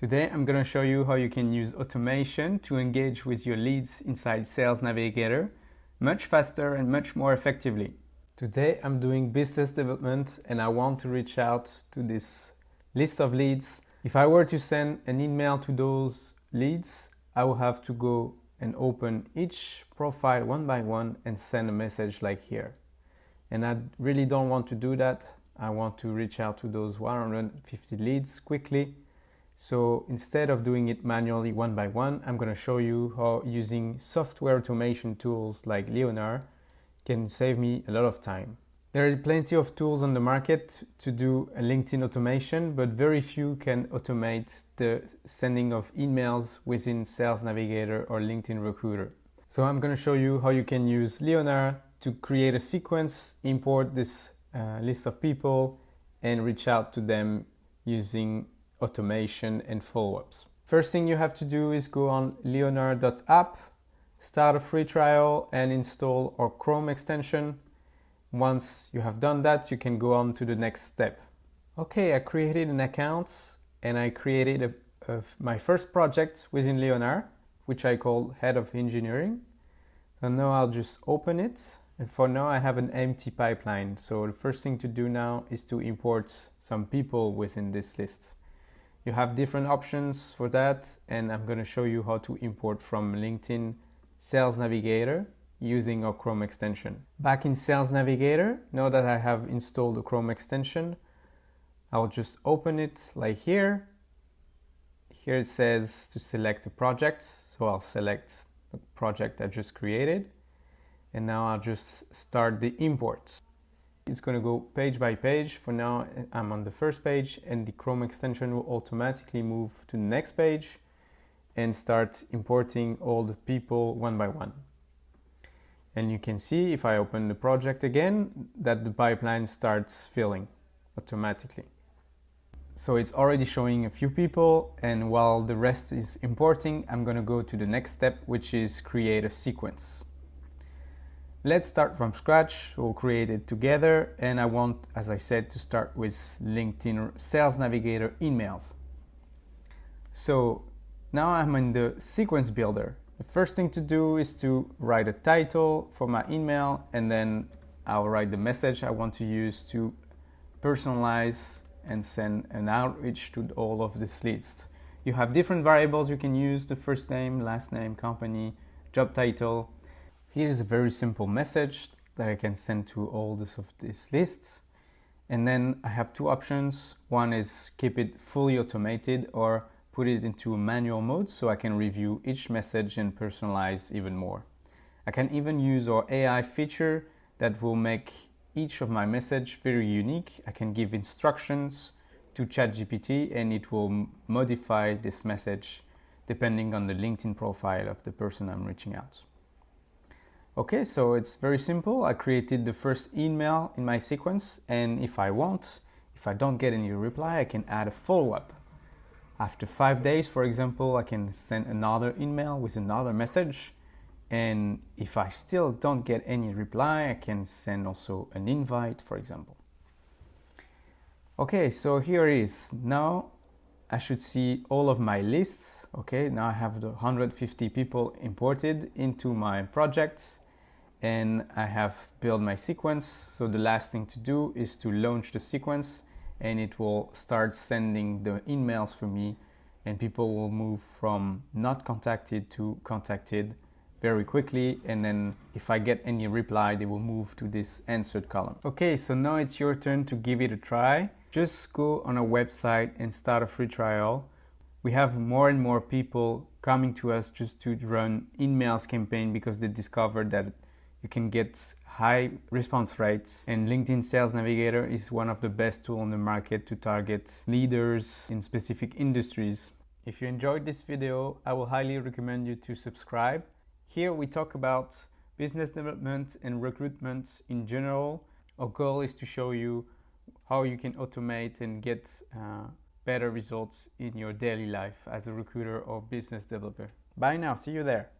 Today I'm going to show you how you can use automation to engage with your leads inside Sales Navigator much faster and much more effectively. Today I'm doing business development and I want to reach out to this list of leads. If I were to send an email to those leads, I will have to go and open each profile one by one and send a message like here. And I really don't want to do that. I want to reach out to those 150 leads quickly. So instead of doing it manually one by one, I'm going to show you how using software automation tools like Leonar can save me a lot of time. There are plenty of tools on the market to do a LinkedIn automation, but very few can automate the sending of emails within Sales Navigator or LinkedIn Recruiter. So I'm going to show you how you can use Leonar to create a sequence, import this list of people, and reach out to them using automation and follow-ups. First thing you have to do is go on leonar.app, start a free trial and install our Chrome extension. Once you have done that, you can go on to the next step. Okay, I created an account and I created my first project within Leonar, which I call Head of Engineering. And now I'll just open it. And for now I have an empty pipeline. So the first thing to do now is to import some people within this list. You have different options for that, and I'm going to show you how to import from LinkedIn Sales Navigator using our Chrome extension. Back in Sales Navigator, now that I have installed the Chrome extension, I'll just open it like here. Here it says to select a project, so I'll select the project I just created, and now I'll just start the import. It's going to go page by page. For now, I'm on the first page and the Chrome extension will automatically move to the next page and start importing all the people one by one. And you can see if I open the project again that the pipeline starts filling automatically. So it's already showing a few people, and while the rest is importing, I'm going to go to the next step, which is create a sequence. Let's start from scratch. We'll create it together, and I want, as I said, to start with LinkedIn Sales Navigator InMails. So now I'm in the sequence builder. The first thing to do is to write a title for my email, and then I'll write the message I want to use to personalize and send an outreach to all of this list. You have different variables you can use: the first name, last name, company, job title. Here's a very simple message that I can send to all of these lists. And then I have two options. One is keep it fully automated or put it into a manual mode so I can review each message and personalize even more. I can even use our AI feature that will make each of my message very unique. I can give instructions to ChatGPT and it will modify this message depending on the LinkedIn profile of the person I'm reaching out. Okay, so it's very simple. I created the first email in my sequence, and if I don't get any reply, I can add a follow-up. After 5 days, for example, I can send another email with another message, and if I still don't get any reply, I can send also an invite, for example. Okay, so here it is. Now I should see all of my lists. Okay, now I have the 150 people imported into my projects and I have built my sequence. So the last thing to do is to launch the sequence and it will start sending the emails for me, and people will move from not contacted to contacted very quickly, and then if I get any reply, they will move to this answered column. Okay, so now it's your turn to give it a try. Just go on our website and start a free trial. We have more and more people coming to us just to run InMails campaign because they discovered that you can get high response rates, and LinkedIn Sales Navigator is one of the best tools on the market to target leaders in specific industries. If you enjoyed this video, I will highly recommend you to subscribe. Here we talk about business development and recruitment in general. Our goal is to show you how you can automate and get better results in your daily life as a recruiter or business developer. Bye now, see you there.